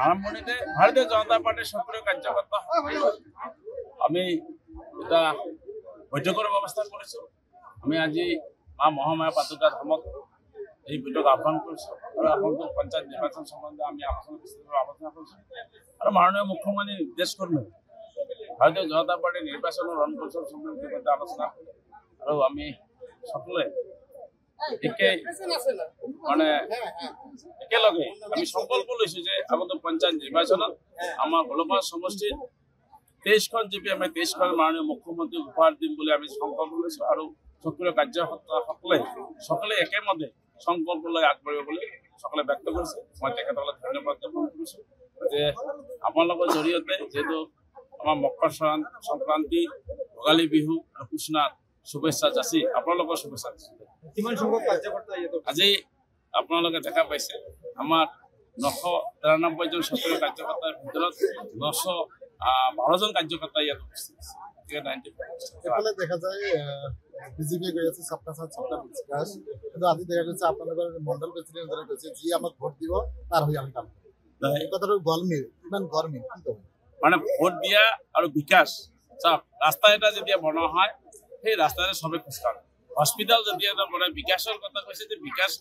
আৰম্ভণিতে ভাৰতীয় জনতা পাৰ্টিৰ সক্ৰিয় কাৰ্যকৰ্তা আমি এটা বৈঠকৰ ব্যৱস্থা কৰিছোঁ। আমি আজি মা মহামায়া পাতুকা ধামত এই বৈঠক আহ্বান কৰিছোঁ আৰু আসনসোল পঞ্চায়ত নিৰ্বাচন সম্বন্ধে আমি আলোচনা কৰিছোঁ আৰু মাননীয় মুখ্যমন্ত্ৰী নিৰ্দেশ কৰ্মী ভাৰতীয় জনতা পাৰ্টিৰ নিৰ্বাচনৰ ৰণকৌশল সম্বন্ধে আলোচনা আৰু আমি সকলোৱে একেলগে আমি সংকল্প লৈছোঁ যে আগন্তুক পঞ্চায়ত নিৰ্বাচনত আমাৰ গোলকগঞ্জ সমষ্টিত 23খন জিপি আমি 23খন মাননীয় মুখ্যমন্ত্ৰীক উপহাৰ দিম বুলি আমি সংকল্প লৈছোঁ আৰু সক্ৰিয় কাৰ্যকৰ্তাসকলে একেমতে সংকল্প লৈ আগবাঢ়িব বুলি সকলে ব্যক্ত কৰিছে। মই তেখেতসকলক ধন্যবাদ জ্ঞাপন কৰিছোঁ যে আপোনালোকৰ জৰিয়তে যিহেতু আমাৰ মকৰ সংক্ৰান্তি, ভোগালী বিহু আৰু কৃষ্ণাত শুভেচ্ছা যাচি আপোনালোকৰ শুভেচ্ছা আজি আপোনালোকে দেখা পাইছে আমাৰ 993জন সক্ৰিয় কাৰ্যকৰ্তাৰ ভিতৰত 912জন কাৰ্যকৰ্তা ইয়াত উপস্থিত আছে। এফালে দেখা যায় বিজেপি গৈ আছে সবকা সাথ সবকা বিকাশ, কিন্তু আজি দেখা গৈছে আপোনালোকৰ মণ্ডল প্ৰেচিডেণ্টে কৈছে যি আমাক ভোট দিব তাৰ হৈ আমি কাম কৰিম। এই কথাটো গলমিল ইমান গৰমিল কি ক'ব? মানে ভোট দিয়া আৰু বিকাশ চাওক, ৰাস্তা এটা যেতিয়া বনোৱা হয় সেই ৰাস্তাৰে সবে খোজকাঢ়ে। হস্পিটেল যেতিয়া এটা বনায় বিকাশৰ কথা কৈছে যে বিকাশ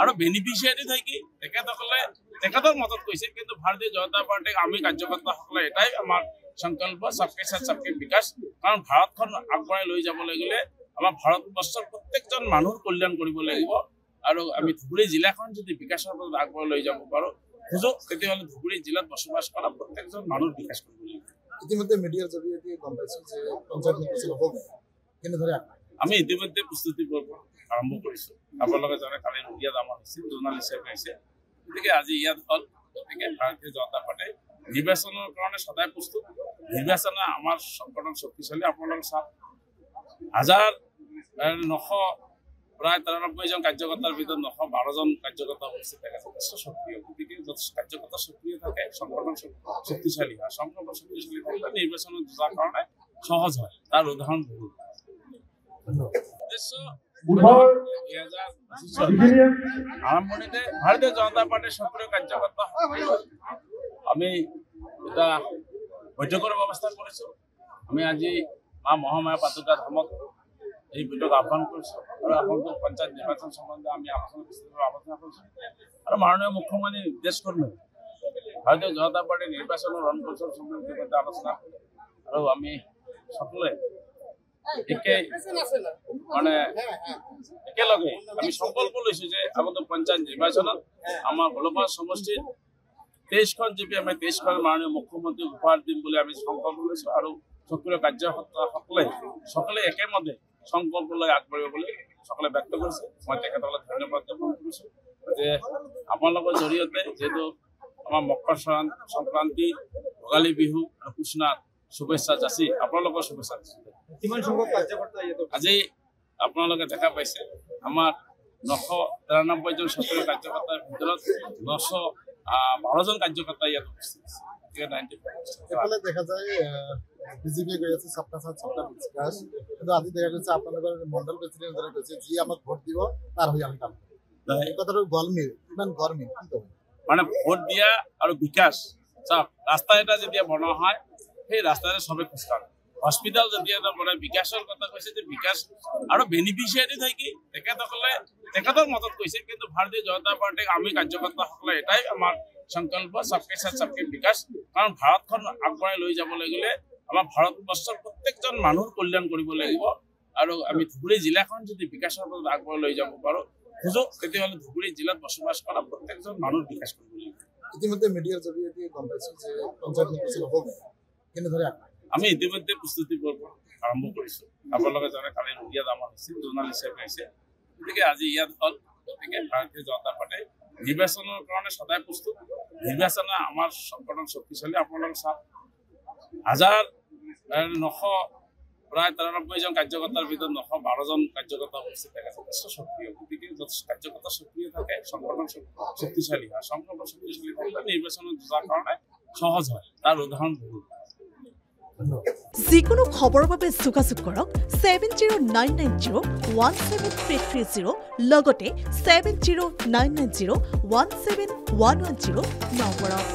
আৰু বেনিফিচিয়াৰী থাকি তেখেতসকলে তেখেতৰ মতত কৈছে, কিন্তু ভাৰতীয় জনতা পাৰ্টিক আমি কাৰ্যকৰ্তাসকলে এটাই আমাৰ সংকল্প সবকে সাথ সবকে বিকাশ। কাৰণ ভাৰতখন আগবঢ়াই লৈ যাবলৈ গ'লে আমাৰ ভাৰতবৰ্ষৰ প্ৰত্যেকজন মানুহৰ কল্যাণ কৰিব লাগিব আৰু আমি ধুবুৰী জিলাখন যদি বিকাশৰ পথত আগবঢ়াই লৈ যাব পাৰোঁ সুযোগ, তেতিয়াহ'লে ধুবুৰী জিলাত বসবাস কৰা প্ৰত্যেকজন মানুহৰ বিকাশ কৰিব লাগিব। ইতিমধ্যে মিডিয়াৰ জৰিয়তে গম পাইছোঁ যে পঞ্চায়ত নিৰ্বাচন হ'ব, কেনেদৰে আমি ইতিমধ্যে প্ৰস্তুতি আৰম্ভ কৰিছোঁ। আপোনালোকে জানে কালি ইয়াত আমাৰ হৈছিল, জৰ্ণালিষ্টে পাইছে, গতিকে আজি ইয়াত হ'ল। গতিকে ভাৰতীয় জনতা পাৰ্টি নিৰ্বাচনৰ কাৰণে সদায় প্ৰস্তুত। নিৰ্বাচনে আমাৰ সংগঠন শক্তিশালী। আপোনালোকে চাওক, 993জন কাৰ্যকৰ্তাৰ ভিতৰত 912জন কাৰ্যকৰ্তা উপস্থিত থাকে, যথেষ্ট সক্ৰিয়। গতিকে কাৰ্যকৰ্তা সক্ৰিয় থাকে সংগঠন শক্তিশালী হয়। সংগঠন শক্তিশালী থাকিলে নিৰ্বাচনত যুঁজাৰ কাৰণে সহজ হয়। তাৰ উদাহৰণ বহু। আৰম্ভণিতে ভাৰতীয় জনতা পাৰ্টিৰ সক্ৰিয় কাৰ্যকৰ্তা আমি এটা বৈঠকৰ ব্যৱস্থা কৰিছোঁ। আমি আজি মা মহামায়া পাতুকা ধামত এই বৈঠক আহ্বান কৰিছোঁ আৰু আসনসোল পঞ্চায়ত নিৰ্বাচন সম্বন্ধে আমি আলোচনা কৰিছোঁ আৰু মাননীয় মুখ্যমন্ত্ৰী নিৰ্দেশ কৰ্মী ভাৰতীয় জনতা পাৰ্টিৰ নিৰ্বাচনৰ ৰণকৌশল সম্বন্ধে আলোচনা আৰু আমি সকলোৱে একেলগে আমি সংকল্প লৈছোঁ যে আগন্তুক পঞ্চায়ত নিৰ্বাচনত আমাৰ গোলকগঞ্জ সমষ্টিত 23খন জিপি আমি 23খন মাননীয় মুখ্যমন্ত্ৰীক উপহাৰ দিম বুলি আমি সংকল্প লৈছোঁ আৰু সক্ৰিয় কাৰ্যকৰ্তাসকলে একেমতে সংকল্প লৈ আগবাঢ়িব বুলি সকলে ব্যক্ত কৰিছে। মই তেখেতসকলক ধন্যবাদ জ্ঞাপন কৰিছোঁ যে আপোনালোকৰ জৰিয়তে যিহেতু আমাৰ মকৰ সংক্ৰান্তি, ভোগালী বিহু আৰু কৃষ্ণাত শুভেচ্ছা যাচি আপোনালোকৰ শুভেচ্ছা আজি আপোনালোকে দেখা পাইছে আমাৰ 993জন সক্ৰিয় কাৰ্যকৰ্তাৰ ভিতৰত 912জন কাৰ্যকৰ্তা ইয়াত উপস্থিত আছে। এফালে দেখা যায় বিজেপি গৈ আছে সবকা সাথ সবকা বিকাশ, কিন্তু আজি দেখা গৈছে আপোনালোকৰ মণ্ডল প্ৰেচিডেণ্টে কৈছে যি আমাক ভোট দিব তাৰ হৈ আমি কাম কৰিম। এই কথাটো গলমিল ইমান গৰমিল কি ক'ব? মানে ভোট দিয়া আৰু বিকাশ চাওক, ৰাস্তা এটা যেতিয়া বনোৱা হয় সেই ৰাস্তাৰে সবে খোজকাঢ়ে। হস্পিটেল যেতিয়া এটা বনায় বিকাশৰ কথা কৈছে যে বিকাশ আৰু বেনিফিচিয়াৰী থাকি তেখেতসকলে তেখেতৰ মতত কৈছে, কিন্তু ভাৰতীয় জনতা পাৰ্টিক আমি কাৰ্যকৰ্তাসকলে এটাই আমাৰ সংকল্প সবকে সাথ সবকে বিকাশ। কাৰণ ভাৰতখন আগবঢ়াই লৈ যাবলৈ গ'লে আমাৰ ভাৰতবৰ্ষৰ প্ৰত্যেকজন মানুহৰ কল্যাণ কৰিব লাগিব আৰু আমি ধুবুৰী জিলাখন যদি বিকাশৰ পথত আগবঢ়াই লৈ যাব পাৰোঁ সুযোগ, তেতিয়াহ'লে ধুবুৰী জিলাত বসবাস কৰা প্ৰত্যেকজন মানুহৰ বিকাশ কৰিব লাগিব। ইতিমধ্যে মিডিয়াৰ জৰিয়তে গম পাইছোঁ যে পঞ্চায়ত নিৰ্বাচন হ'ব, কেনেদৰে আমি ইতিমধ্যে প্ৰস্তুতি আৰম্ভ কৰিছোঁ। আপোনালোকে জানে কালি ইয়াত আমাৰ হৈছিল, জৰ্ণালিষ্টে পাইছে, গতিকে আজি ইয়াত হ'ল। গতিকে ভাৰতীয় জনতা পাৰ্টি নিৰ্বাচনৰ কাৰণে সদায় প্ৰস্তুত। নিৰ্বাচনে আমাৰ সংগঠন শক্তিশালী। আপোনালোকে চাওক, 993জন কাৰ্যকৰ্তাৰ ভিতৰত 912জন কাৰ্যকৰ্তা উপস্থিত থাকে, যথেষ্ট সক্ৰিয়। গতিকে কাৰ্যকৰ্তা সক্ৰিয় থাকে সংগঠন শক্তিশালী হয়। সংগঠন শক্তিশালী থাকিলে নিৰ্বাচনত যুঁজাৰ কাৰণে সহজ হয়। তাৰ উদাহৰণ বহু। যিকোনো খবৰৰ বাবে যোগাযোগ কৰক 7099017330 লগতে 7099017110 নম্বৰত।